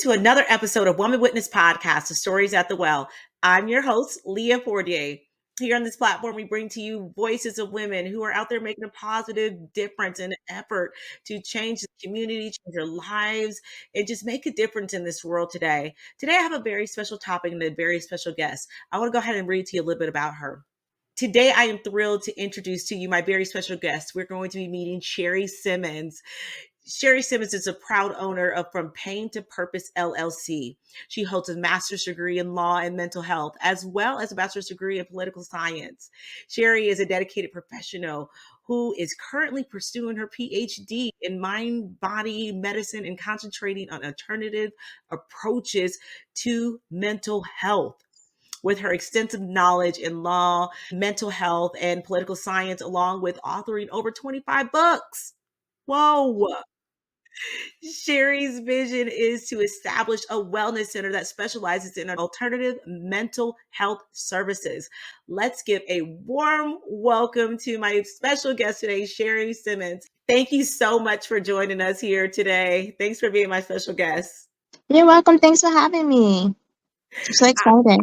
to another episode of Woman Witness Podcast, The Stories at the Well. I'm your host, Leah Fortier. Here on this platform, we bring to you voices of women who are out there making a positive difference and effort to change the community, change their lives, and just make a difference in this world today. Today, I have a very special topic and a very special guest. I want to go ahead and read to you a little bit about her. Today, I am thrilled to introduce to you my very special guest. We're going to be meeting Sheri Simmons. Sheri Simmons is a proud owner of From Pain to Purpose LLC. She holds a master's degree in law and mental health, as well as a bachelor's degree in political science. Sheri is a dedicated professional who is currently pursuing her Ph.D. in mind-body medicine and concentrating on alternative approaches to mental health. With her extensive knowledge in law, mental health, and political science, along with authoring over 25 books. Whoa. Sheri's vision is to establish a wellness center that specializes in alternative mental health services. Let's give a warm welcome to my special guest today, Sheri Simmons. Thank you so much for joining us here today. Thanks for being my special guest. You're welcome. Thanks for having me. I'm so excited.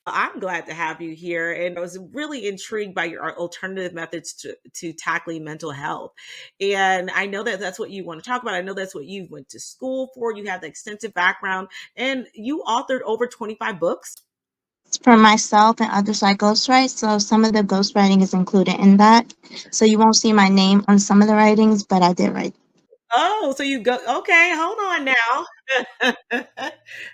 I'm glad to have you here. And I was really intrigued by your alternative methods to tackling mental health. And I know that that's what you want to talk about. I know that's what you went to school for. You have the extensive background and you authored over 25 books. It's for myself and others I ghostwrite. So some of the ghostwriting is included in that. So you won't see my name on some of the writings, but I did write. Oh, so you go, okay, hold on now.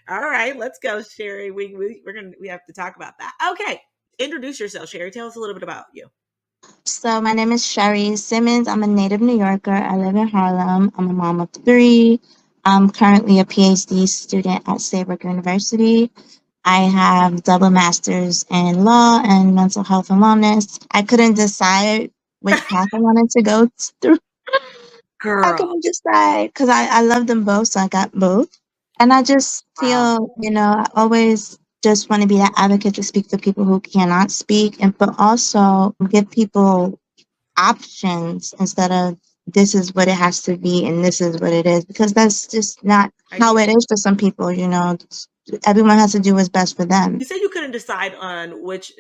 All right, let's go, Sheri. We have to talk about that. Okay. Introduce yourself, Sheri. Tell us a little bit about you. So my name is Sheri Simmons. I'm a native New Yorker. I live in Harlem. I'm a mom of 3. I'm currently a Ph.D. student at Saybrook University. I have double masters in law and mental health and wellness. I couldn't decide which path I wanted to go through. I Girl. couldn't decide because I love them both, so I got both. And I just feel, I always just want to be that advocate to speak to people who cannot speak, but also give people options instead of this is what it has to be and this is what it is, because that's just not how it is for some people. Everyone has to do what's best for them. You said you couldn't decide on which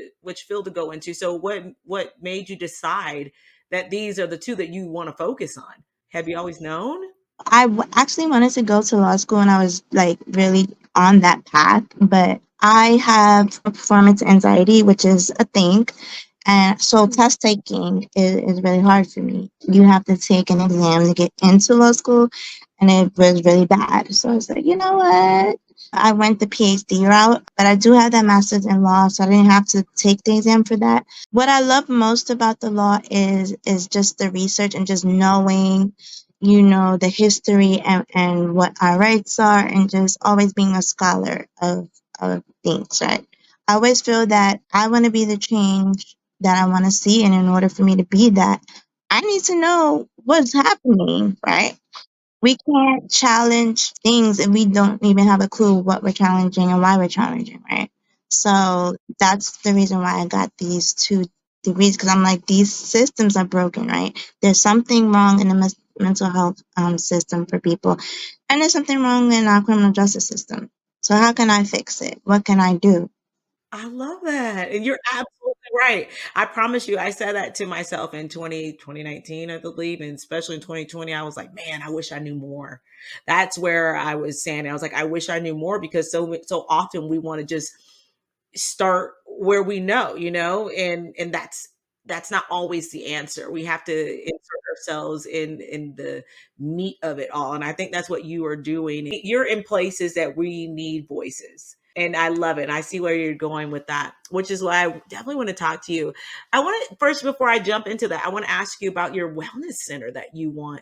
field to go into. So what made you decide that these are the two that you want to focus on? Have you always known? I actually wanted to go to law school and I was really on that path, but I have performance anxiety, which is a thing. And so test taking is really hard for me. You have to take an exam to get into law school, and it was really bad. So I was like, you know what? I went the PhD route, but I do have that master's in law, so I didn't have to take the exam for that. What I love most about the law is just the research and just knowing, the history and what our rights are, and just always being a scholar of things, right? I always feel that I want to be the change that I want to see, and in order for me to be that, I need to know what's happening, right? We can't challenge things if we don't even have a clue what we're challenging and why we're challenging, right? So that's the reason why I got these 2 degrees, because I'm like, these systems are broken, right? There's something wrong in the mental health system for people, and there's something wrong in our criminal justice system. So how can I fix it? What can I do? I love that. And you're absolutely right. I promise you, I said that to myself in 2019, I believe, and especially in 2020, I was like, man, I wish I knew more. That's where I was saying, I was like, I wish I knew more, because so often we want to just start where we know, and that's not always the answer. We have to insert ourselves in the meat of it all. And I think that's what you are doing. You're in places that we need voices. And I love it. And I see where you're going with that, which is why I definitely want to talk to you. I want to first, before I jump into that, I want to ask you about your wellness center that you want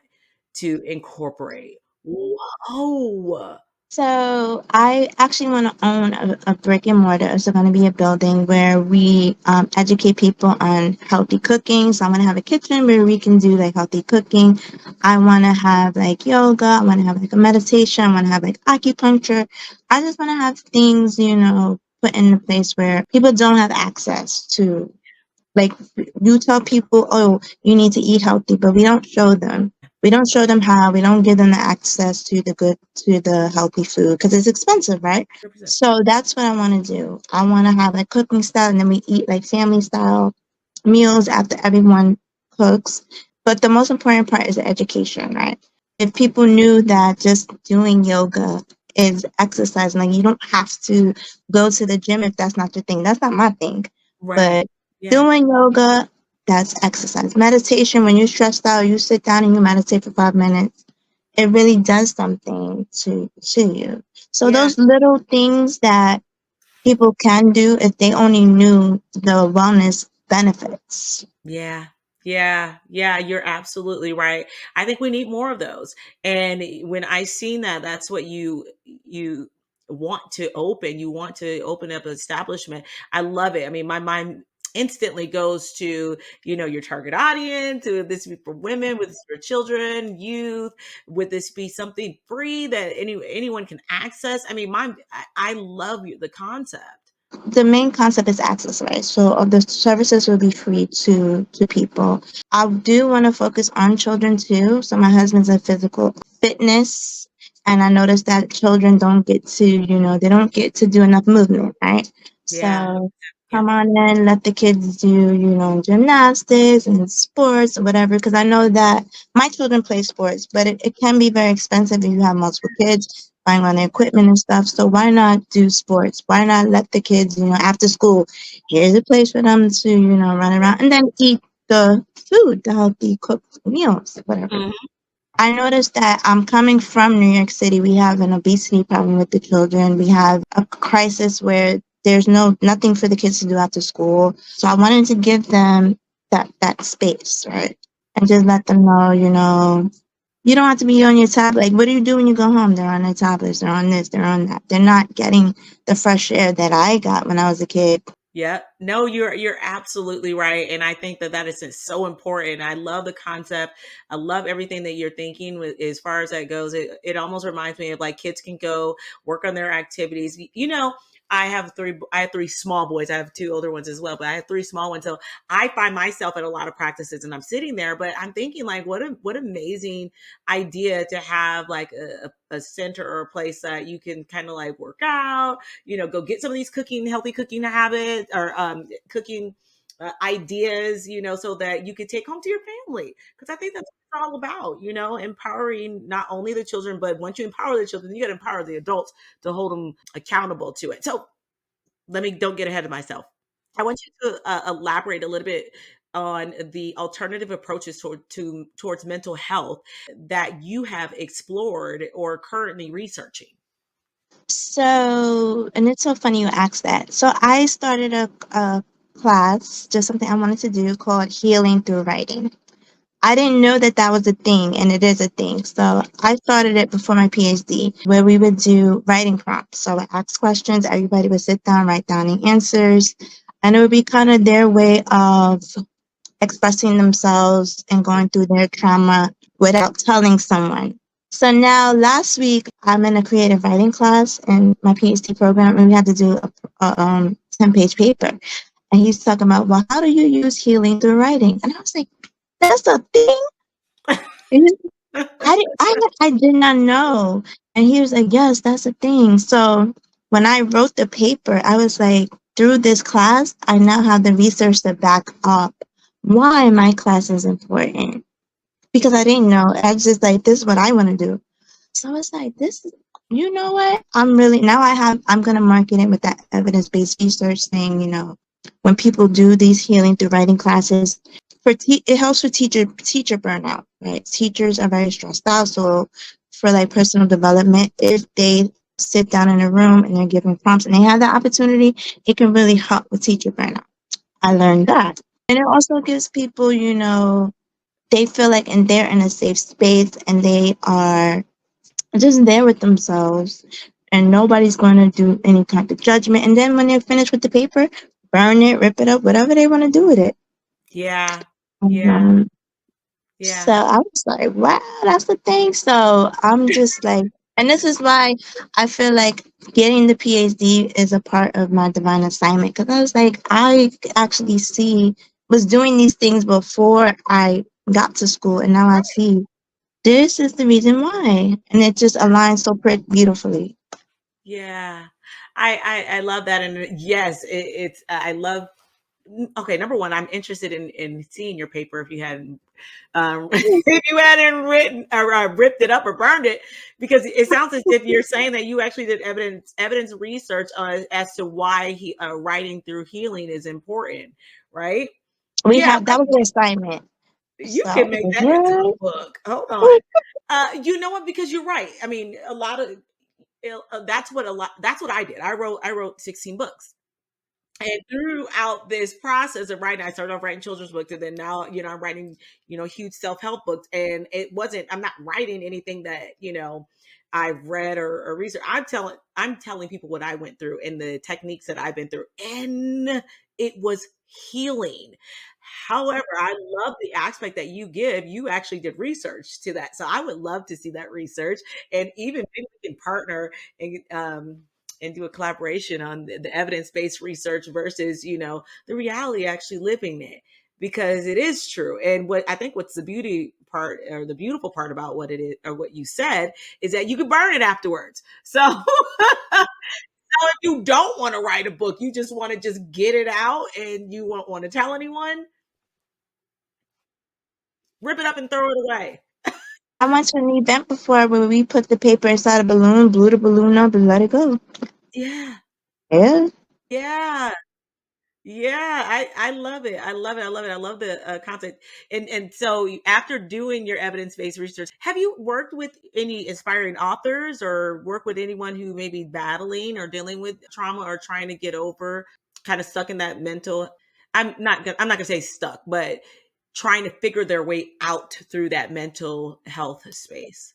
to incorporate. Whoa. So I actually want to own a brick and mortar. It's going to be a building where we educate people on healthy cooking. So I'm going to have a kitchen where we can do healthy cooking. I want to have yoga. I want to have a meditation. I want to have acupuncture. I just want to have things, put in a place where people don't have access to. You tell people, oh, you need to eat healthy, but we don't show them. We don't show them how. We don't give them the access to the healthy food because it's expensive, right? 100%. So that's what I want to do. I want to have a cooking style, and then we eat like family style meals after everyone cooks. But the most important part is the education, right? If people knew that just doing yoga is exercise, like you don't have to go to the gym if that's not your thing. That's not my thing. Right. But Yeah. doing yoga, that's exercise. Meditation, when you're stressed out, you sit down and you meditate for 5 minutes. It really does something to you. So Yeah. those little things that people can do if they only knew the wellness benefits. Yeah. Yeah. Yeah. You're absolutely right. I think we need more of those. And when I seen that, that's what you want to open. You want to open up an establishment. I love it. I mean, my mind instantly goes to, your target audience. Would this be for women? Would this be for children, youth? Would this be something free that anyone can access? I mean, I love the concept. The main concept is access, right? So the services will be free to people. I do want to focus on children too. So my husband's a physical fitness, and I noticed that children don't get to, they don't get to do enough movement, right? Yeah. So Yeah. come on in, let the kids do, gymnastics and sports or whatever. Because I know that my children play sports, but it can be very expensive if you have multiple kids buying on the equipment and stuff. So why not do sports? Why not let the kids, after school, here's a place for them to, run around and then eat the food, the healthy cooked meals, whatever. Mhm. I noticed that I'm coming from New York City. We have an obesity problem with the children. We have a crisis where there's nothing for the kids to do after school. So I wanted to give them that space, right? And just let them know, you don't have to be on your tablet. Like, what do you do when you go home? They're on their tablets. They're on this. They're on that. They're not getting the fresh air that I got when I was a kid. Yeah. No, you're absolutely right, and I think that is so important. I love the concept. I love everything that you're thinking with as far as that goes. It almost reminds me of like kids can go work on their activities. I have three small boys. I have two older ones as well, but I have three small ones. So I find myself at a lot of practices and I'm sitting there, but I'm thinking like what amazing idea to have like a center or a place that you can kind of like work out, go get some of these healthy cooking habits or cooking ideas, so that you could take home to your family. Because I think that's what it's all about, empowering not only the children, but once you empower the children, you got to empower the adults to hold them accountable to it. So don't get ahead of myself. I want you to elaborate a little bit on the alternative approaches towards mental health that you have explored or currently researching. So, and it's so funny you asked that. So I started a class, just something I wanted to do called Healing Through Writing. I didn't know that that was a thing, and it is a thing. So I started it before my PhD, where we would do writing prompts. So I asked questions, everybody would sit down, write down the answers, and it would be kind of their way of expressing themselves and going through their trauma without telling someone. So now last week, I'm in a creative writing class in my PhD program, and we had to do a 10-page paper. And he's talking about, well, how do you use healing through writing? And I was like, that's a thing? I did not know. And he was like, yes, that's a thing. So when I wrote the paper, I was like, through this class, I now have the research to back up why my class is important. Because I didn't know. I was just like, this is what I want to do. So I was like, you know what? I'm going to market it with that evidence-based research thing, when people do these healing through writing classes, it helps with teacher burnout, right? Teachers are very stressed out. So for like personal development, if they sit down in a room and they're given prompts and they have the opportunity, it can really help with teacher burnout. I learned that. And it also gives people, they feel like they're in a safe space and they are just there with themselves and nobody's going to do any kind of judgment. And then when they're finished with the paper, burn it, rip it up, whatever they want to do with it. Yeah. Yeah. Um, so Yeah. I was like, wow, that's the thing. So I'm just like, and this is why I feel like getting the PhD is a part of my divine assignment. Because I was like, I actually was doing these things before I got to school. And now I see this is the reason why. And it just aligns so pretty beautifully. Yeah. I love that. And yes, it's, I love, okay, number one, I'm interested in seeing your paper if you hadn't, if you hadn't written or ripped it up or burned it, because it sounds as if you're saying that you actually did evidence research as to why writing through healing is important, right? We Yeah, have that was the assignment. you can So make that into a yeah. book. Hold on. You know what? Because you're right. I mean, a lot of that's what I did. I wrote 16 books. And throughout this process of writing, I started off writing children's books, and then now, I'm writing, huge self-help books. And I'm not writing anything that, I've read or researched. I'm telling people what I went through and the techniques that I've been through. And it was healing. However, I love the aspect that you give. You actually did research to that. So I would love to see that research. And even maybe we can partner and do a collaboration on the evidence-based research versus the reality actually living it, because it is true. And what I think, what's the beauty part or the beautiful part about what it is or what you said, is that you can burn it afterwards. So if you don't want to write a book, you just want to just get it out and you won't want to tell anyone, rip it up and throw it away. I went to an event before where we put the paper inside a balloon, blew the balloon up, and let it go. Yeah, Yeah. yeah. Yeah, I love it. I love it. I love it. I love the concept. And so after doing your evidence-based research, have you worked with any inspiring authors or work with anyone who may be battling or dealing with trauma or trying to get over, kind of stuck in that mental, I'm not gonna say stuck, but trying to figure their way out through that mental health space?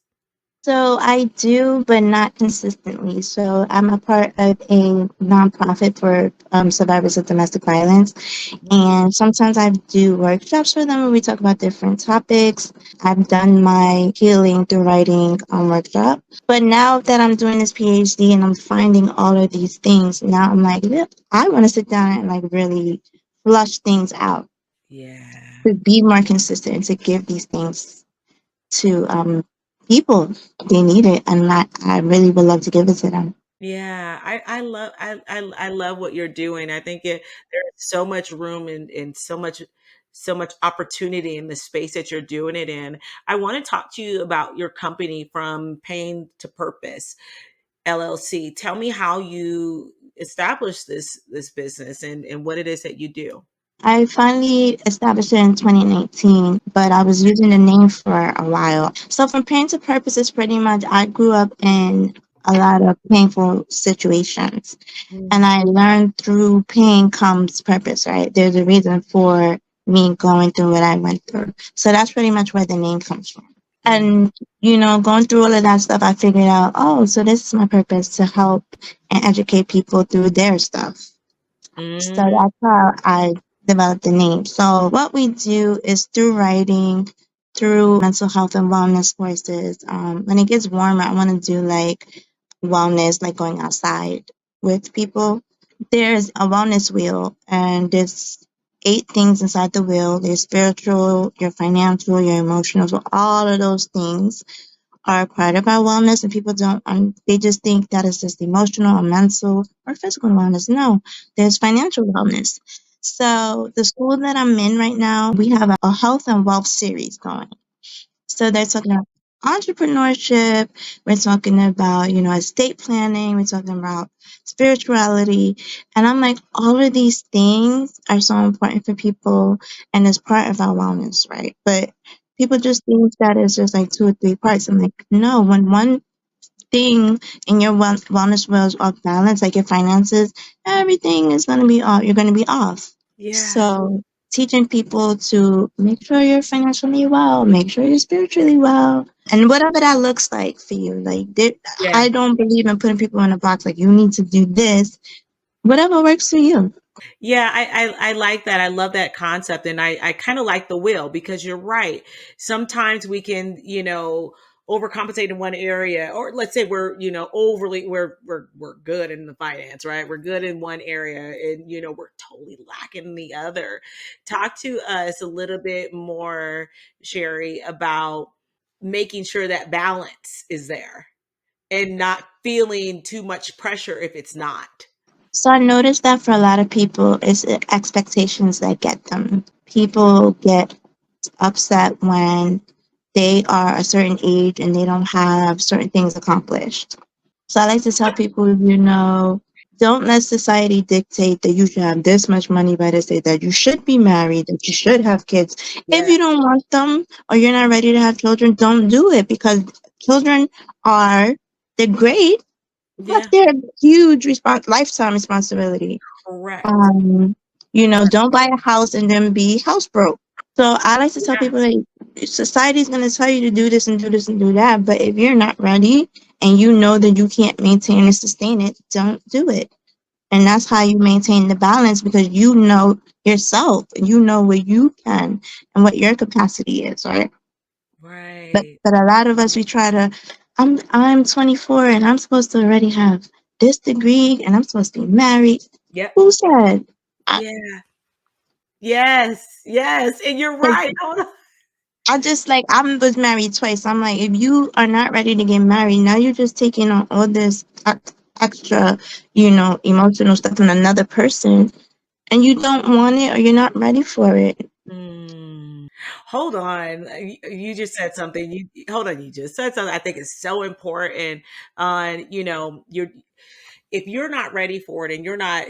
So I do, but not consistently. So I'm a part of a nonprofit for survivors of domestic violence. Mhm. And sometimes I do workshops for them where we talk about different topics. I've done my healing through writing workshop. But now that I'm doing this PhD and I'm finding all of these things, now I'm like, "Yep, I want to sit down and like really flush things out Yeah. to be more consistent and to give these things to people. They need it, and I really would love to give it to them. Yeah, I love what you're doing. I think there's so much room and so much opportunity in the space that you're doing it in. I want to talk to you about your company, From Pain to Purpose LLC. Tell me how you established this business and what it is that you do. I finally established it in 2019, but I was using the name for a while. So, from pain to purpose is pretty much I grew up in a lot of painful situations, and Mhm. I learned through pain comes purpose, right? There's a reason for me going through what I went through. So, that's pretty much where the name comes from. Yeah. And, going through all of that stuff, I figured out, oh, so this is my purpose to help and educate people through their stuff. So Mm, that's how I developed the name. So what we do is through writing, through mental health and wellness courses. When it gets warmer, I want to do like wellness, like going outside with people. There's a wellness wheel, and there's 8 things inside the wheel. There's spiritual, your financial, your emotional, so all of those things are part of our wellness, and people don't they just think that it's just emotional or mental or physical wellness. No, there's financial wellness. So the school that I'm in right now, we have a health and wealth series going. So they're talking about entrepreneurship, we're talking about, estate planning, we're talking about spirituality. And I'm like, all of these things are so important for people and it's part of our wellness, right? But people just think that it's just like 2 or 3 parts. I'm like, no, when one thing in your wellness was off balance, like your finances, everything is going to be off. You're going to be off. yeah. So, teaching people to make sure you're financially well, make sure you're spiritually well, and whatever that looks like for you. Like, Yeah. I don't believe in putting people in a box, like, you need to do this. Whatever works for you. Yeah, I like that. I love that concept. And I kind of like the will, because you're right. Sometimes we can, overcompensate in one area, or let's say we're, overly, we're good in the finance, right? We're good in one area and, we're totally lacking in the other. Talk to us a little bit more, Sheri, about making sure that balance is there and not feeling too much pressure if it's not. So I noticed that for a lot of people, it's expectations that get them. People get upset when they are a certain age and they don't have certain things accomplished. So I like to tell people, don't let society dictate that you should have this much money by this age, that you should be married, that you should have kids. If Yeah. you don't want them or you're not ready to have children, don't do it, because children are, they're great, but Yeah. they're a huge lifetime responsibility. Correct. Um, Correct. don't buy a house and then be house broke. So I like to tell Yeah. people, like, society's going to tell you to do this and do this and do that, but if you're not ready and you know that you can't maintain and sustain it, don't do it. And that's how you maintain the balance, because you know yourself and you know what you can and what your capacity is, right? But Right. a lot of us, we try to, I'm 24 and I'm supposed to already have this degree and I'm supposed to be married. Yep. Who said? I, Yeah. Yes. Yes. And you're right. Hold on. I just, like, I was married twice. I'm like, if you are not ready to get married, now you're just taking on all this extra, emotional stuff from another person, and you don't want it or you're not ready for it. Mm. Hold on. You just said something. You hold on. You just said something I think is so important. You're if you're not ready for it and you're not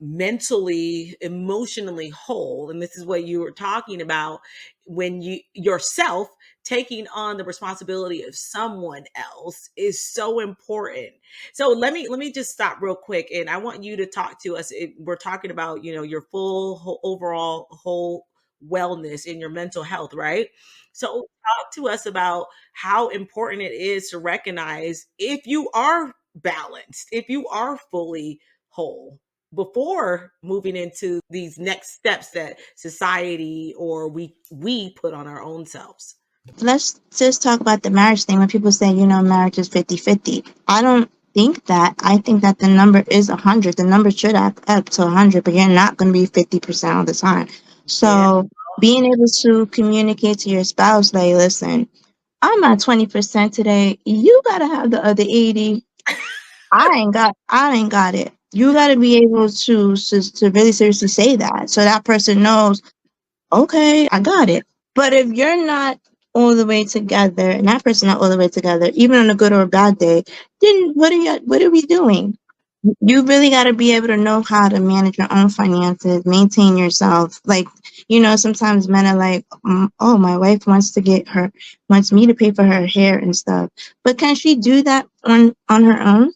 mentally, emotionally whole, and this is what you were talking about, when you yourself taking on the responsibility of someone else is so important. So let me just stop real quick, and I want you to talk to us. We're talking about your full overall whole wellness in your mental health, right? So talk to us about how important it is to recognize if you are balanced, if you are fully whole before moving into these next steps that society or we put on our own selves. Let's just talk about the marriage thing. When people say, marriage is 50-50, I don't think that. I think that the number is 100. The number should add up to 100, but you're not going to be 50% all the time. Yeah. So being able to communicate to your spouse, like, listen, I'm at 20% today. You got to have the other 80. I ain't got it. You got to be able to really seriously say that, so that person knows, okay, I got it. But if you're not all the way together and that person not all the way together, even on a good or a bad day, then what are we doing? You really got to be able to know how to manage your own finances, maintain yourself. Like, sometimes men are like, oh, my wife wants me to pay for her hair and stuff. But can she do that on her own?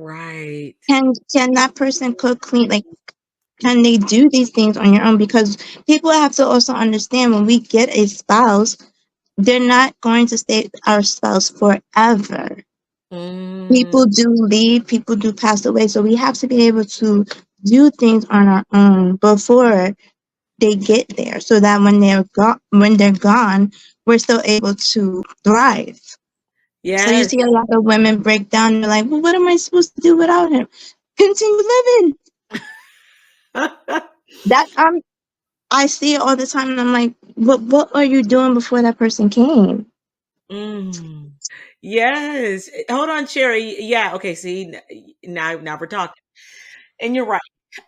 Right. Can that person cook, clean? Like, can they do these things on your own? Because people have to also understand, when we get a spouse, they're not going to stay our spouse forever. Mm, People do leave, people do pass away. So we have to be able to do things on our own before they get there, so that when they're gone, we're still able to thrive. So you yes. see a lot of women break down. They're like, well, what am I supposed to do without him? Continue living. That I see it all the time, and I'm like, what are you doing before that person came? Mm. Yes. Hold on, Sherry. Yeah. Okay. See, now we're talking. And you're right.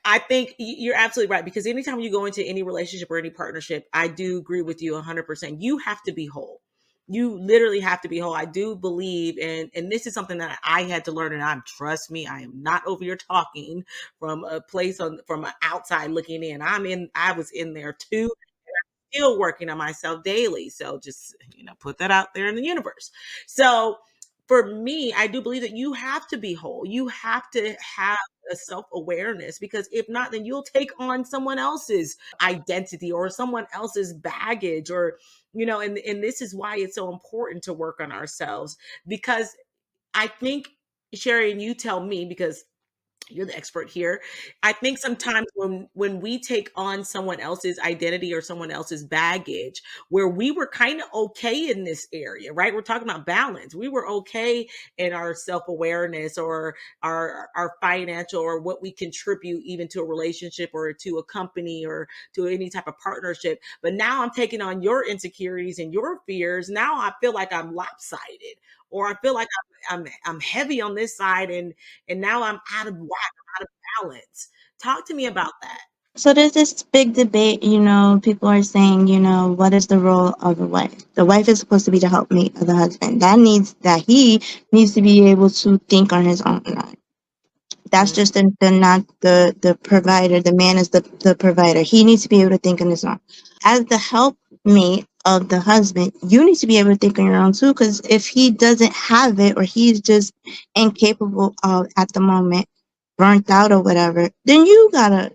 I think you're absolutely right, because anytime you go into any relationship or any partnership, I do agree with you 100%. You have to be whole. You literally have to be whole. I do believe, and this is something that I had to learn, and I'm trust me, I am not over here talking from a place from an outside looking in. I was in there too, still working on myself daily. So just, put that out there in the universe. So for me, I do believe that you have to be whole. You have to have a self awareness, because if not, then you'll take on someone else's identity or someone else's baggage, or, and this is why it's so important to work on ourselves, because I think, Sherry, and you tell me, because you're the expert here. I think sometimes when we take on someone else's identity or someone else's baggage, where we were kind of okay in this area, right? We're talking about balance. We were okay in our self-awareness or our financial or what we contribute even to a relationship or to a company or to any type of partnership. But now I'm taking on your insecurities and your fears. Now I feel like I'm lopsided, or I feel like I'm heavy on this side, and now I'm out of whack, I'm out of balance. Talk to me about that. So there's this big debate, people are saying, what is the role of a wife? The wife is supposed to be the helpmate of the husband. That he needs to be able to think on his own. That's Mm, just the not the provider. The man is the provider. He needs to be able to think on his own. As the helpmate of the husband, you need to be able to think on your own too. Because if he doesn't have it, or he's just incapable of at the moment, burnt out or whatever, then you gotta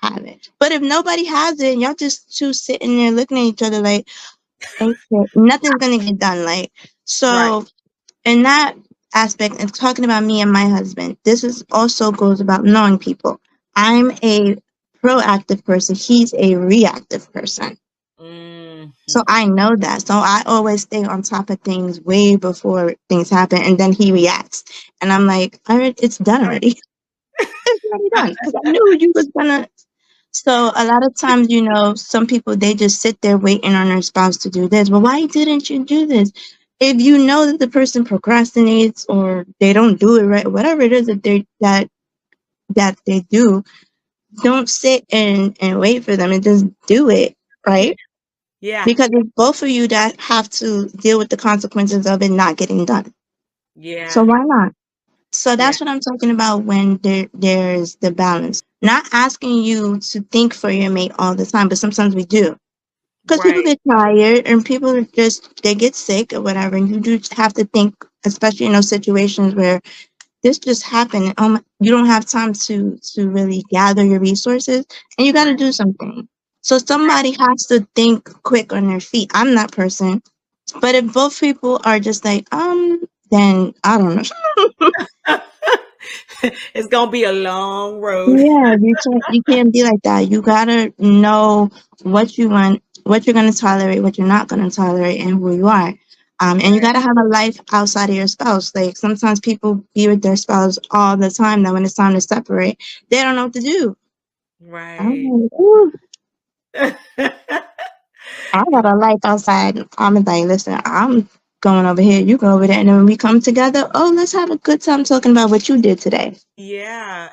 have it. But if nobody has it, and y'all just two sitting there looking at each other like, okay, nothing's gonna get done. Like, right. so in that aspect, and talking about me and my husband, this is also goes about knowing people. I'm a proactive person. He's a reactive person. So Mhm. I know that. So I always stay on top of things way before things happen, and then he reacts, and I'm like, all right, it's done already. It's already done because I knew you was gonna. So a lot of times, some people, they just sit there waiting on their spouse to do this. Well, why didn't you do this? If you know that the person procrastinates or they don't do it right, whatever it is that they do, don't sit and wait for them and just do it, Yeah. right? Yeah. Because it's both of you that have to deal with the consequences of it not getting done. So Yeah. why not? So Yeah. that's what I'm talking about when there's the balance. Not asking you to think for your mate all the time, but sometimes we do. Because people Right. get tired and people are just, they get sick or whatever. And you do have to think, especially in those situations where this just happened. You don't have time to really gather your resources, and you got to Right. do something. So somebody has to think quick on their feet. I'm that person. But if both people are just like, then I don't know. It's gonna be a long road. Yeah, you can't be like that. You gotta know what you want, what you're gonna tolerate, what you're not gonna tolerate, and who you are. And you Right. gotta have a life outside of your spouse. Like sometimes people be with their spouse all the time. That when it's time to separate, they don't know what to do. I'm Right. like, ooh, I got a life outside. I'm like, listen, I'm going over here, you go over there, and then when we come together, oh, let's have a good time talking about what you did today. Yeah.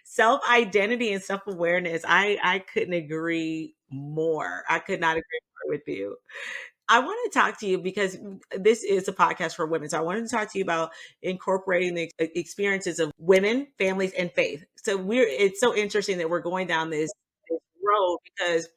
Self identity and self awareness. I couldn't agree more. I could not agree more with you. I want to talk to you because this is a podcast for women. So I wanted to talk to you about incorporating the experiences of women, families, and faith. So it's so interesting that we're going down this road because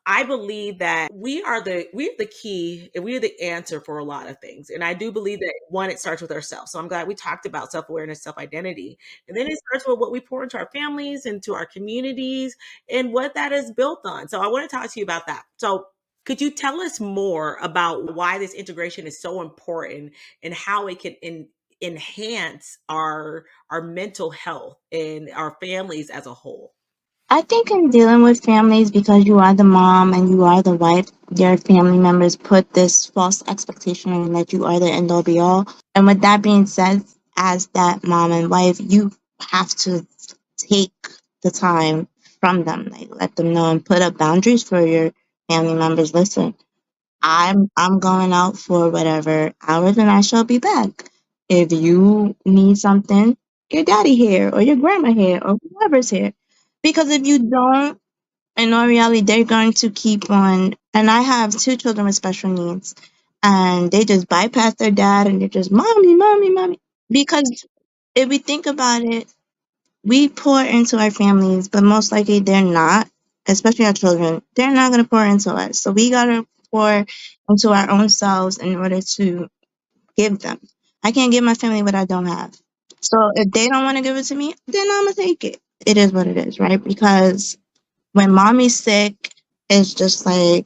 I believe that we are the key and we are the answer for a lot of things. And I do believe that one, it starts with ourselves. So I'm glad we talked about self-awareness, self-identity. And then it starts with what we pour into our families, into our communities, and what that is built on. So I want to talk to you about that. So could you tell us more about why this integration is so important and how it can enhance our mental health and our families as a whole? I think in dealing with families, because you are the mom and you are the wife, your family members put this false expectation on you that you are the end all be all. And with that being said, as that mom and wife, you have to take the time from them, like let them know and put up boundaries for your family members. Listen, I'm going out for whatever hours and I shall be back. If you need something, your daddy here or your grandma here or whoever's here. Because if you don't, in all reality, they're going to keep on. And I have two children with special needs, and they just bypass their dad and they're just mommy, mommy, mommy. Because if we think about it, we pour into our families, but most likely they're not, especially our children. They're not going to pour into us. So we got to pour into our own selves in order to give them. I can't give my family what I don't have. So if they don't want to give it to me, then I'm going to take it. It is what it is, right? Because when mommy's sick, it's just like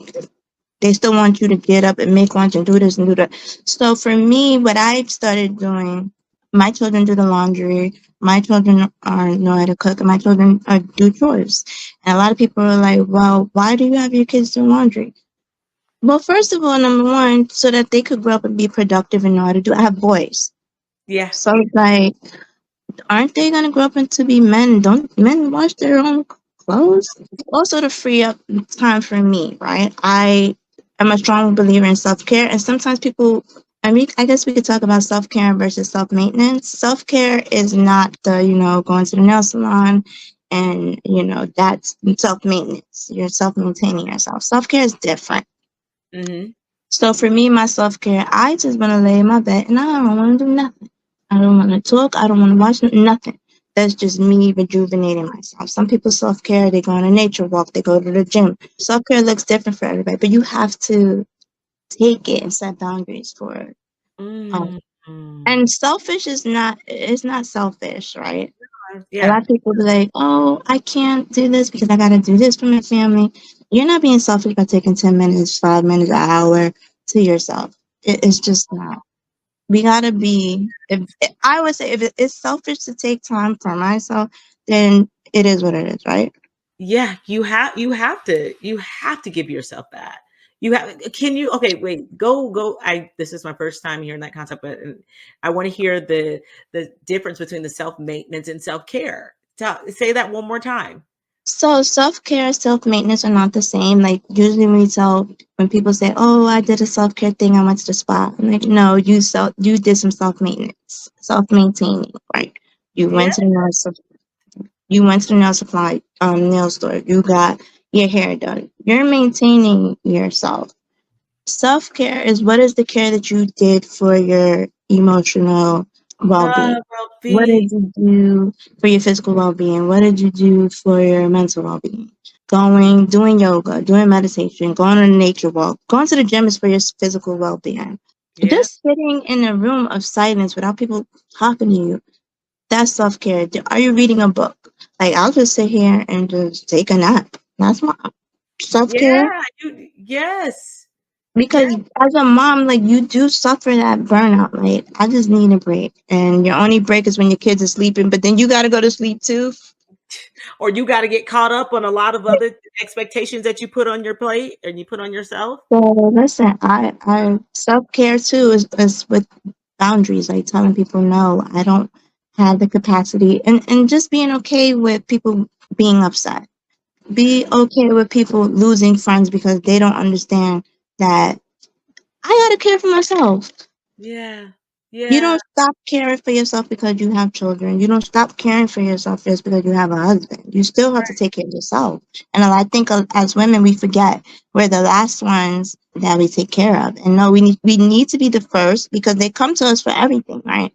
they still want you to get up and make lunch and do this and do that. So for me, what I started doing My children do the laundry. My children are know how to cook, and my children do chores. And a lot of people are like, "Well, why do you have your kids do laundry?" Well, first of all, number one, so that they could grow up and be productive and know how to do. I have boys, Yeah. so it's like, aren't they gonna grow up into be men? Don't men wash their own clothes? Also, to free up time for me, right? I am a strong believer in self care, and sometimes people. I mean, I guess we could talk about self care versus self maintenance. Self care is not the going to the nail salon, and that's self maintenance. You're self maintaining yourself. Self care is different. Hmm. So for me, my self care, I just want to lay in my bed and I don't want to do nothing. I don't want to talk. I don't want to watch nothing. That's just me rejuvenating myself. Some people self care, they go on a nature walk, they go to the gym. Self care looks different for everybody, but you have to take it and set boundaries for it. Um, Mm. and selfish is not, it's not selfish, right? A Yeah. lot of people be like, oh, I can't do this because I got to do this for my family. You're not being selfish by taking 10 minutes, 5 minutes, an hour to yourself. It's just not. We got to be, if I would say, if it's selfish to take time for myself, then it is what it is, right? Yeah, you have to give yourself that. You have can you okay, wait, go I this is my first time hearing that concept, but I want to hear the difference between the self-maintenance and self-care. Say that one more time. So self care, self maintenance are not the same. Like usually when people say, "Oh, I did a self care thing, I went to the spa," I'm like, "No, you did some self maintenance, self maintaining, right? You Yeah. went to the nail supply nail store. You got your hair done. You're maintaining yourself. Self care is what is the care that you did for your emotional well being. What Well-being. did you do for your physical well being? What did you do for your mental well being? Doing yoga, doing meditation, going on a nature walk, going to the gym is for your physical well being. Yeah. Just sitting in a room of silence without people talking to you, that's self care. Are you reading a book? Like, I'll just sit here and just take a nap. That's my self care. Yeah, yes. Yeah. Because as a mom, like, you do suffer that burnout. Like, I just need a break. And your only break is when your kids are sleeping, but then you got to go to sleep too. Or you got to get caught up on a lot of other expectations that you put on your plate and you put on yourself. So listen, I self care too is with boundaries, like telling people no, I don't have the capacity, and just being okay with people being upset. Be Mm, okay with people losing friends because they don't understand that I gotta care for myself. yeah. You Yeah. don't stop caring for yourself because you have children. You don't stop caring for yourself just because you have a husband. You still have to take care of yourself. And I think as women, we forget we're the last ones that we take care of. And no, we need to be the first because they come to us for everything, right?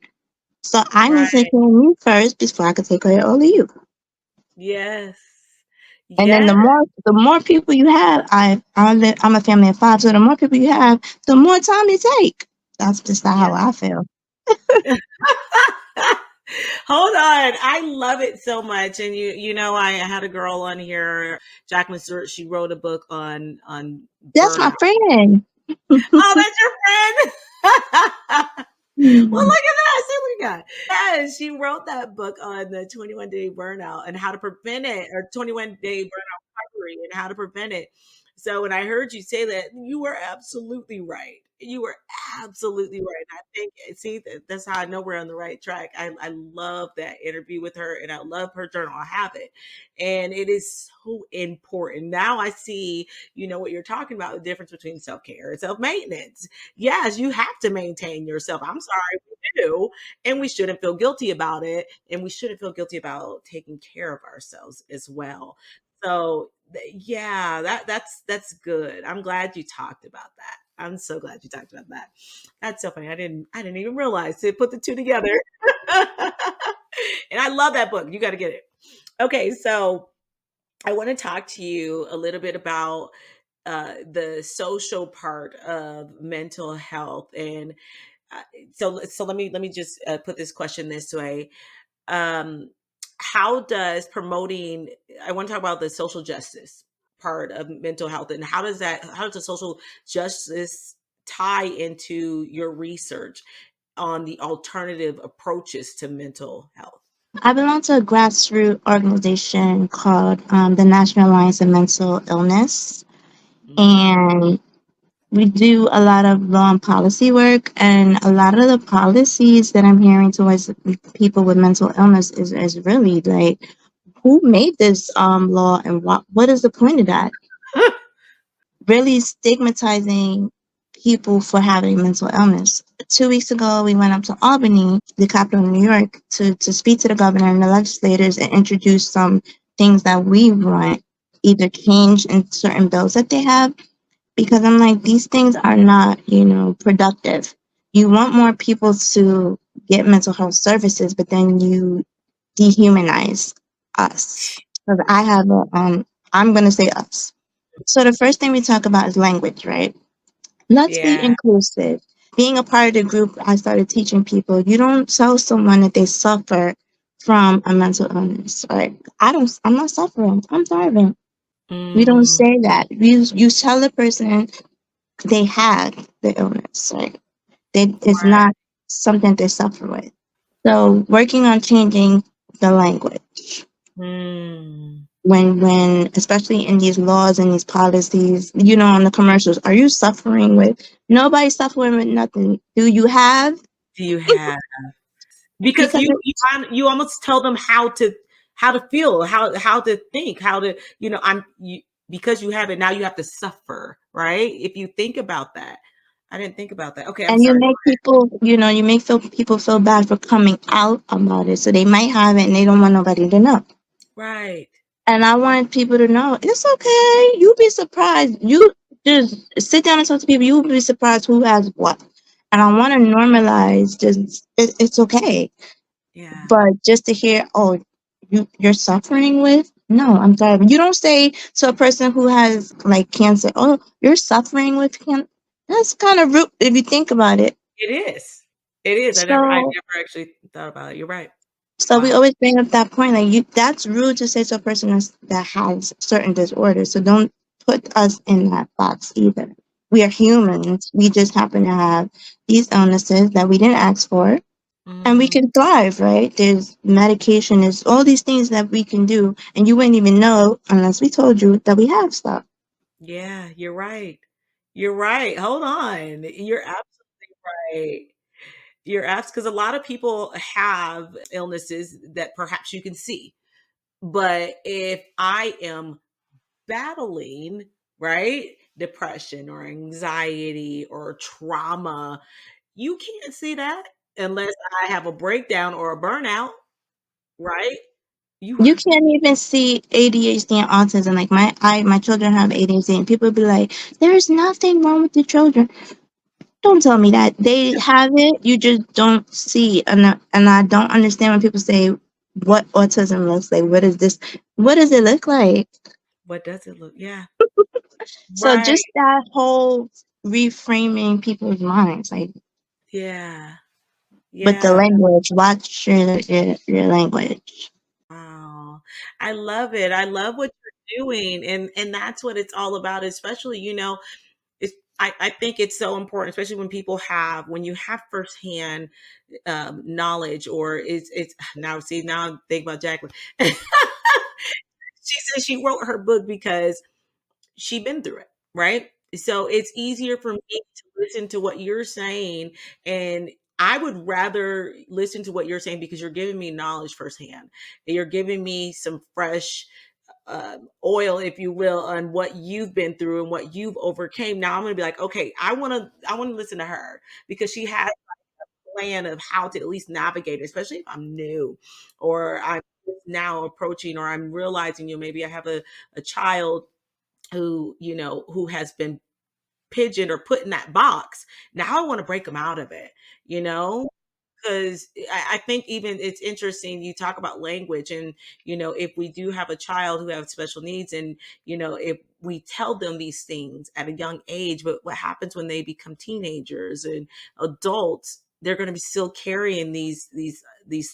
So I need to take Right. care of you first before I can take care of all of you. Yes. And then Yeah. the more people you have, I'm a family of five, so the more people you have, the more time you take. That's just not how Yeah. I feel. Hold on. I love it so much. And I had a girl on here, Jacqueline Stewart. She wrote a book on That's my burnout. friend. Oh, that's your friend. Well, Mm. look at that. See what we got. Yes, she wrote that book on the 21-day burnout and how to prevent it, or 21-day burnout recovery and how to prevent it. So when I heard you say that, you were absolutely right. You were absolutely right. I think, see, that's how I know we're on the right track. I love that interview with her and I love her journal. I have it. And it is so important. Now I see, what you're talking about, the difference between self care and self maintenance. Yes, you have to maintain yourself. I'm sorry, we do. And we shouldn't feel guilty about it. And we shouldn't feel guilty about taking care of ourselves as well. So yeah, that's good. I'm glad you talked about that. I'm so glad you talked about that. That's so funny. I didn't even realize to put the two together. And I love that book. You got to get it. Okay, so I want to talk to you a little bit about the social part of mental health. And uh, so let me just put this question this way. um, how does promoting I want to talk about the social justice part of mental health, and how does the social justice tie into your research? on the alternative approaches to mental health? I belong to a grassroots organization called the National Alliance of Mental Illness, Mm, and we do a lot of law and policy work. And a lot of the policies that I'm hearing towards people with mental illness is really like, who made this law, and what is the point of that? Really stigmatizing people for having mental illness. 2 weeks ago, we went up to Albany, the capital of New York, to speak to the governor and the legislators and introduce some things that we want either change in certain bills that they have. Because I'm like, these things are not, productive. You want more people to get mental health services, but then you dehumanize us. Because I'm gonna say us. So the first thing we talk about is language, right? Let's be yeah. inclusive. Being a part of the group, I started teaching people, you don't tell someone that they suffer from a mental illness. Right? I'm not suffering. I'm thriving. We don't Mm, say that. You tell the person they had the illness. Right? It's right. not something they suffer with. So working on changing the language. Mm. When especially in these laws and these policies, on the commercials, are you suffering with? Nobody's suffering with nothing. Do you have? Do you have, because Because you almost tell them how to feel, how to think, how to, I'm you, because you have it now you have to suffer, right? If you think about that. I didn't think about that. Okay, I'm and you sorry. make people, people feel bad for coming out about it, so they might have it and they don't want nobody to know. Right. And I want people to know it's okay. You'll be surprised. You just sit down and talk to people. You'll be surprised who has what. And I want to normalize just it's okay. Yeah. But just to hear, oh, you're suffering with? No, I'm sorry. You don't say to a person who has like cancer, oh, you're suffering with cancer. That's kind of rude if you think about it. It is. It is. I So never actually thought about it. You're right. so we Wow. always bring up that point, like that's rude to say to a person that has certain disorders. So don't put us in that box either. We are humans. We just happen to have these illnesses that we didn't ask for, and we Mhm. can thrive, right? There's medication, there's all these things that we can do, and you wouldn't even know unless we told you that we have stuff. Yeah, you're right. You're right. Hold on. You're absolutely right. You're abs because a lot of people have illnesses that perhaps you can see. But if I am battling, right, depression or anxiety or trauma, you can't see that unless I have a breakdown or a burnout, right? You You can't even see ADHD and autism. Like my children have ADHD, and people be like, "There's nothing wrong with the children." Don't tell me that they have it. You just don't see, and I don't understand when people say what autism looks like. What is this? What does it look like? what does it look? Yeah. So Right. just that whole reframing people's minds, like Yeah. with the Yeah. language. Watch your language. Wow. I love it. I love what you're doing. And that's what it's all about, especially, it's I think it's so important, especially when you have firsthand knowledge, or it's now see now I'm thinking about Jacqueline. She says she wrote her book because she been through it, right? So it's easier for me to listen to what you're saying, and I would rather listen to what you're saying because you're giving me knowledge firsthand. You're giving me some fresh oil, if you will, on what you've been through and what you've overcame. Now I'm going to be like, okay, I want to listen to her because she has a plan of how to at least navigate it, especially if I'm new or I'm now approaching, or I'm realizing, maybe I have a child who, who has been pigeoned or put in that box. Now I want to break them out of it, you know? Because I think even it's interesting you talk about language, and if we do have a child who has special needs, and if we tell them these things at a young age, but what happens when they become teenagers and adults, they're going to be still carrying these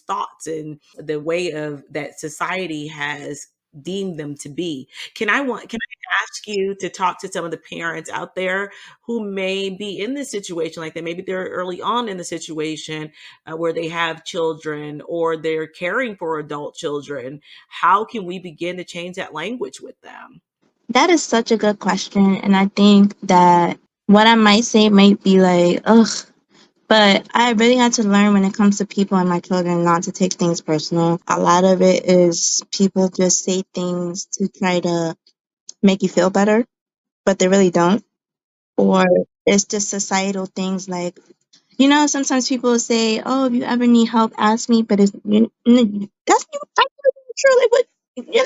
thoughts and the way of that society has deem them to be. Can I ask you to talk to some of the parents out there who may be in this situation like that? Maybe they're early on in the situation where they have children or they're caring for adult children. How can we begin to change that language with them? That is such a good question. And I think that what I might say might be like, ugh, but I really had to learn when it comes to people and my children not to take things personal. A lot of it is people just say things to try to make you feel better, but they really don't. Or it's just societal things like, sometimes people say, "Oh, if you ever need help, ask me." But that's not truly what. Yeah.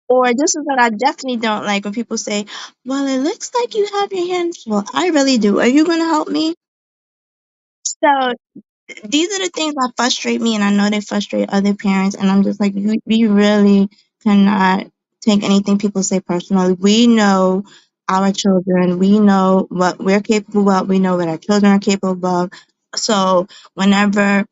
Or this is what I definitely don't like when people say, "Well, it looks like you have your hands full." I really do. Are you going to help me? So these are the things that frustrate me, and I know they frustrate other parents. And I'm just like, we really cannot take anything people say personally. We know our children. We know what we're capable of. We know what our children are capable of. So whenever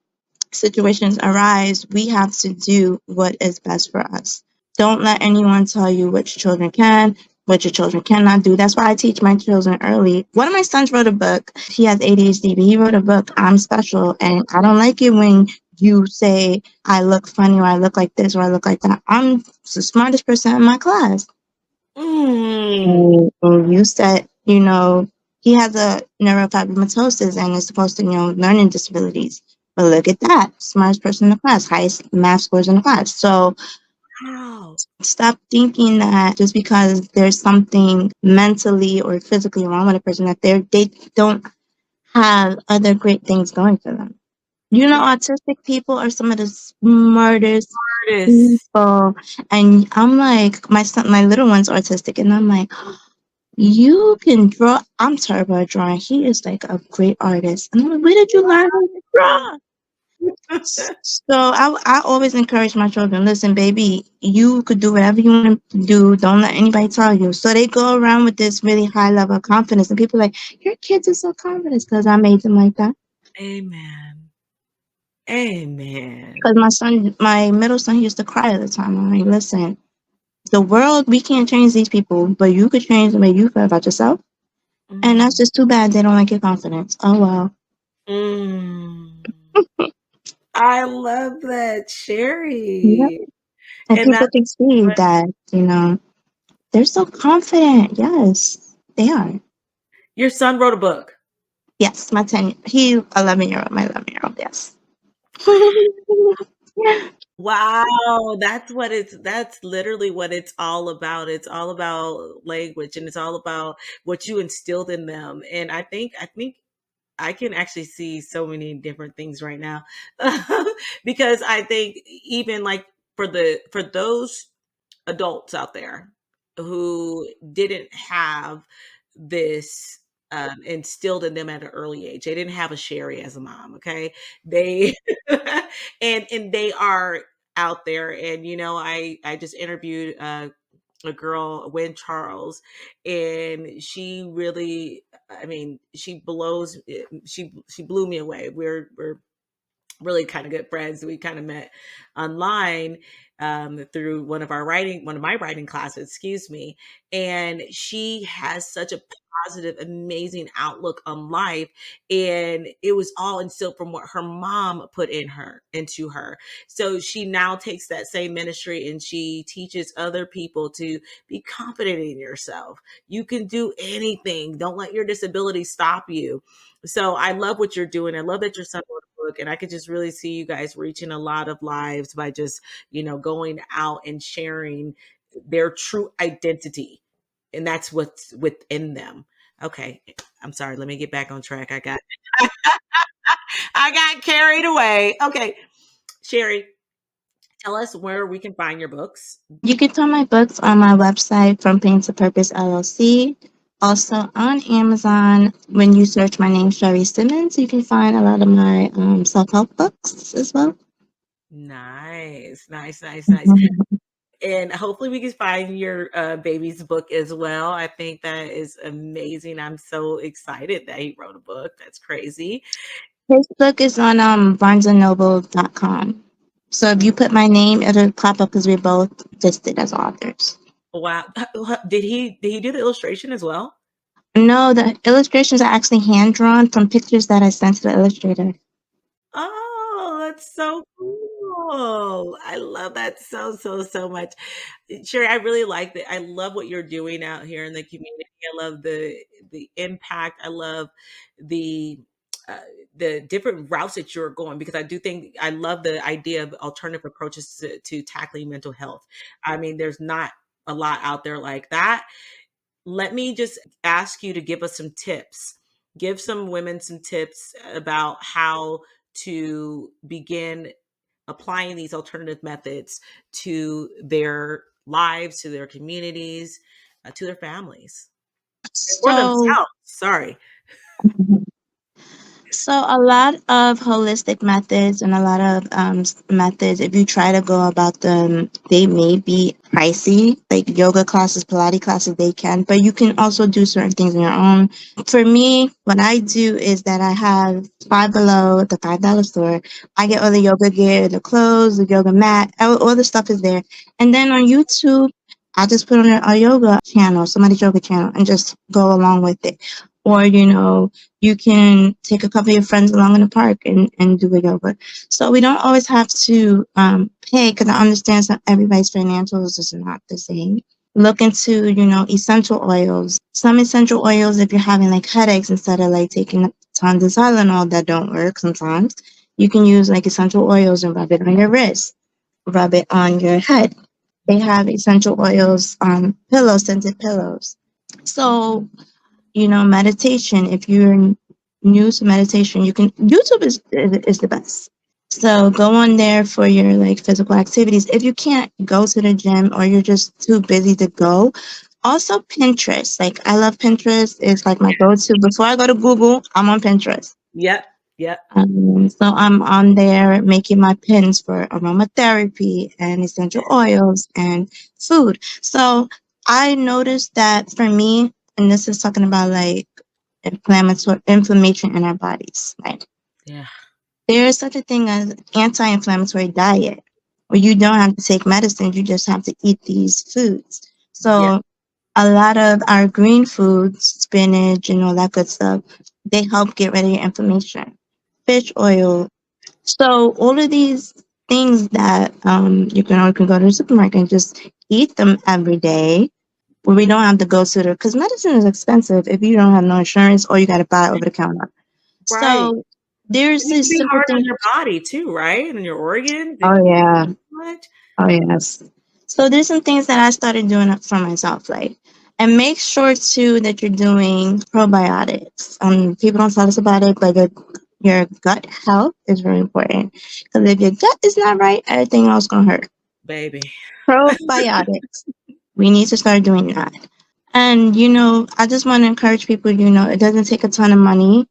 situations arise, we have to do what is best for us. Don't let anyone tell you what your children can, what your children cannot do. That's why I teach my children early. One of my sons wrote a book. He has ADHD, but he wrote a book, I'm Special. And I don't like it when you say, I look funny or I look like this or I look like that. I'm the smartest person in my class. Mm. And you said, he has a neurofibromatosis and is supposed to, learning disabilities. But look at that. Smartest person in the class, highest math scores in the class. So Wow. stop thinking that just because there's something mentally or physically wrong with a person that they don't have other great things going for them. Yeah, Autistic people are some of the smartest artists. people. And I'm like, my little one's autistic, and I'm like, you can draw. I'm terrible at drawing. He is like a great artist. And I'm like, where did you learn how to draw? So I always encourage my children, listen, baby, you could do whatever you want to do. Don't let anybody tell you. So they go around with this really high level of confidence. And people are like, your kids are so confident because I made them like that. Amen. Amen. Because my middle son, he used to cry all the time. I'm like, listen, the world, we can't change these people, but you could change the way you feel about yourself. And that's Mm. just too bad they don't like your confidence. Oh, well. Mm. I love that, Yeah. Sherry. And And people that's can see what that, they're so confident. Yes, they are. your son wrote a book. Yes, he 11-year-old, my 11-year-old, yes. Yeah. Wow, that's literally what it's all about. It's all about language and it's all about what you instilled in them. And I think I can actually see so many different things right now. Because I think even like for those adults out there who didn't have this instilled in them at an early age. They didn't have a Sherry as a mom. Okay, they and they are out there. And I just interviewed a girl, Wynn Charles, and she really, I mean, she blew me away. We're really kind of good friends. We kind of met online through one of my writing classes, excuse me. And she has such a positive, amazing outlook on life. And it was all instilled from what her mom put into her. So she now takes that same ministry and she teaches other people to be confident in yourself. You can do anything. Don't let your disability stop you. So I love what you're doing. I love that your son wrote a book, and I could just really see you guys reaching a lot of lives by just going out and sharing their true identity, and that's what's within them. Okay, I'm sorry. Let me get back on track. I got carried away. Okay, Sherry, tell us where we can find your books. You can find my books on my website, From Pain to Purpose LLC. Also on Amazon, when you search my name, Sheri Simmons, you can find a lot of my self-help books as well. Nice, nice, nice, nice. Mhm. And hopefully we can find your baby's book as well. I think that is amazing. I'm so excited that he wrote a book. That's crazy. His book is on barnesandnoble.com. So if you put my name, it'll pop up because we're both listed as authors. Wow. Did he do the illustration as well? No, the illustrations are actually hand drawn from pictures that I sent to the illustrator. Oh, that's so cool. I love that so, so, so much. Sherry, I really like that. I love what you're doing out here in the community. I love the impact. I love the uh, the different routes that you're going, because I do think I love the idea of alternative approaches to tackling mental health. I mean, there's not a lot out there like that. Let me just ask you to give us some tips. Give some women some tips about how to begin applying these alternative methods to their lives, to their communities, to their families, or So themselves. Sorry. So a lot of holistic methods and a lot of methods, if you try to go about them, they may be pricey. Like yoga classes, Pilates classes, they can, but you can also do certain things on your own. For me, what I do is that I have Five Below, the $5 store. I get all the yoga gear, the clothes, the yoga mat, all the stuff is there. And then on YouTube, I just put on a yoga channel, somebody's yoga channel, and just go along with it. Or, you can take a couple of your friends along in the park and do a yoga. So we don't always have to pay, because I understand some, everybody's financials is not the same. Look into, essential oils. Some essential oils, if you're having like headaches, instead of like taking tons of Tylenol that don't work sometimes, you can use like essential oils and rub it on your wrist, rub it on your head. They have essential oils, pillows, scented pillows. So meditation. If you're new to meditation, you can YouTube is the best. So go on there for your like physical activities. If you can't go to the gym or you're just too busy to go, also Pinterest. Like I love Pinterest. It's like my go-to. Before I go to Google, I'm on Pinterest. Yep. Yep. So I'm on there making my pins for aromatherapy and essential oils and food. So I noticed that for me, and this is talking about like inflammation in our bodies, right? Yeah. There is such a thing as anti-inflammatory diet, where you don't have to take medicine, you just have to eat these foods. Yeah. So a lot of our green foods, spinach and all that good stuff, they help get rid of your inflammation. Fish oil. So all of these things that you can go to the supermarket and just eat them every day, where we don't have to go to the, because medicine is expensive if you don't have no insurance or you got to buy it over the counter. Right. So there's And it can this be simple hard on thing. your body too, right? And your organs. It Oh can be yeah. too much. Oh yes. So there's some things that I started doing it for myself, like, and make sure too that you're doing probiotics. People don't tell us about it, but your gut health is very important, because if your gut is not right, everything else gonna hurt. Baby. Probiotics. We need to start doing that. And I just want to encourage people. It doesn't take a ton of money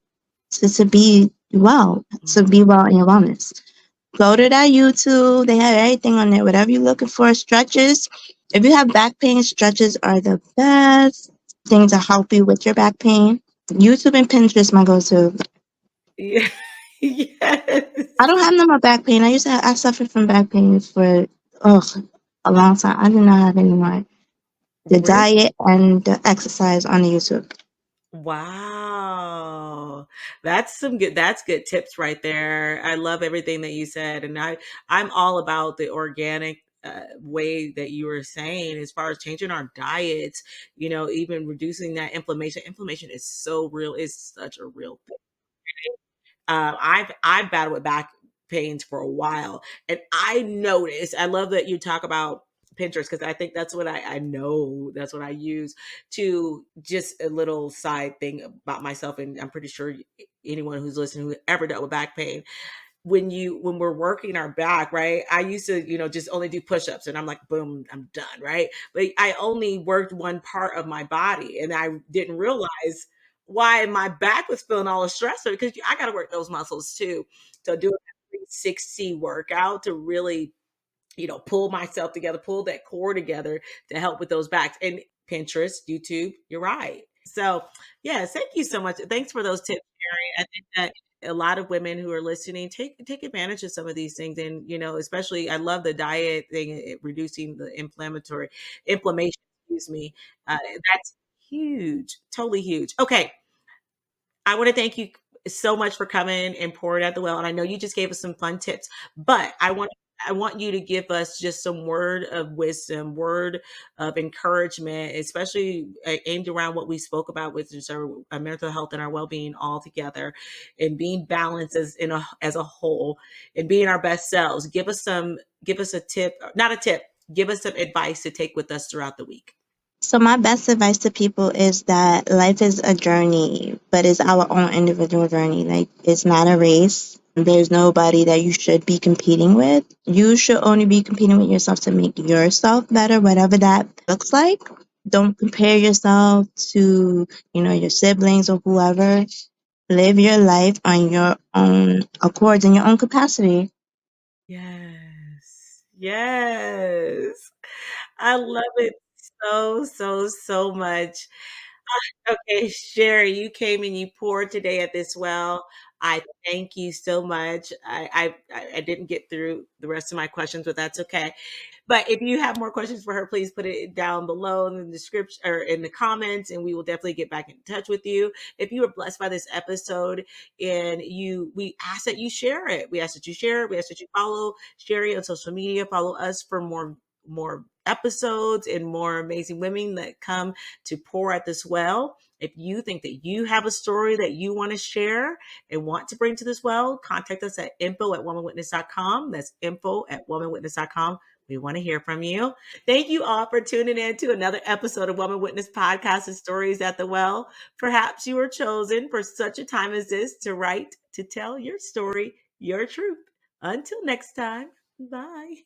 to be well in your wellness. Go to that YouTube. They have everything on there. Whatever you're looking for, stretches. If you have back pain, stretches are the best thing to help you with your back pain. YouTube and Pinterest, my go-to. Yeah. I Yes. don't have no more back pain. I suffered from back pain for a long time. I do not have any more. The Really? diet and the exercise on the YouTube. Wow. That's good tips right there. I love everything that you said, and I'm all about the organic way that you were saying, as far as changing our diets, even reducing that inflammation. Inflammation is so real. It's such a real thing. I've battled with back pains for a while, and I noticed. I love that you talk about Pinterest, because I think that's what I know that's what I use to, just a little side thing about myself, and I'm pretty sure anyone who's listening who ever dealt with back pain, when we're working our back, right? I used to, just only do push-ups, and I'm like, boom, I'm done, right? But I only worked one part of my body, and I didn't realize why my back was feeling all the stress, because I got to work those muscles too. So doing a 360 workout to really, pull myself together, pull that core together to help with those backs. And Pinterest, YouTube, you're right. So yes, thank you so much. Thanks for those tips, Mary. I think that a lot of women who are listening, take advantage of some of these things. And, especially I love the diet thing, reducing the inflammation, excuse me. That's huge, totally huge. Okay, I want to thank you so much for coming and pouring at the well. And I know you just gave us some fun tips, but I want you to give us just some word of wisdom, word of encouragement, especially aimed around what we spoke about, which is our mental health and our well-being all together, and being balanced as a whole, and being our best selves. Give us a tip, not a tip, give us some advice to take with us throughout the week. So my best advice to people is that life is a journey, but it's our own individual journey. Like it's not a race. There's nobody that you should be competing with. You should only be competing with yourself to make yourself better, whatever that looks like. Don't compare yourself to, your siblings or whoever. Live your life on your own accords in your own capacity. Yes. Yes. I love it so, so, so much. Okay, Sherry, you came and you poured today at this well. I thank you so much. I didn't get through the rest of my questions, but that's okay. But if you have more questions for her, please put it down below in the description or in the comments, and we will definitely get back in touch with you. If you were blessed by this episode and we ask that you share it. We ask that you share it. We ask that you follow Sherry on social media, follow us for more episodes and more amazing women that come to pour at this well. If you think that you have a story that you want to share and want to bring to this well, contact us at info@womanwitness.com. That's info@womanwitness.com. We want to hear from you. Thank you all for tuning in to another episode of Woman Witness Podcast and Stories at the Well. Perhaps you were chosen for such a time as this to write, to tell your story, your truth. Until next time, bye.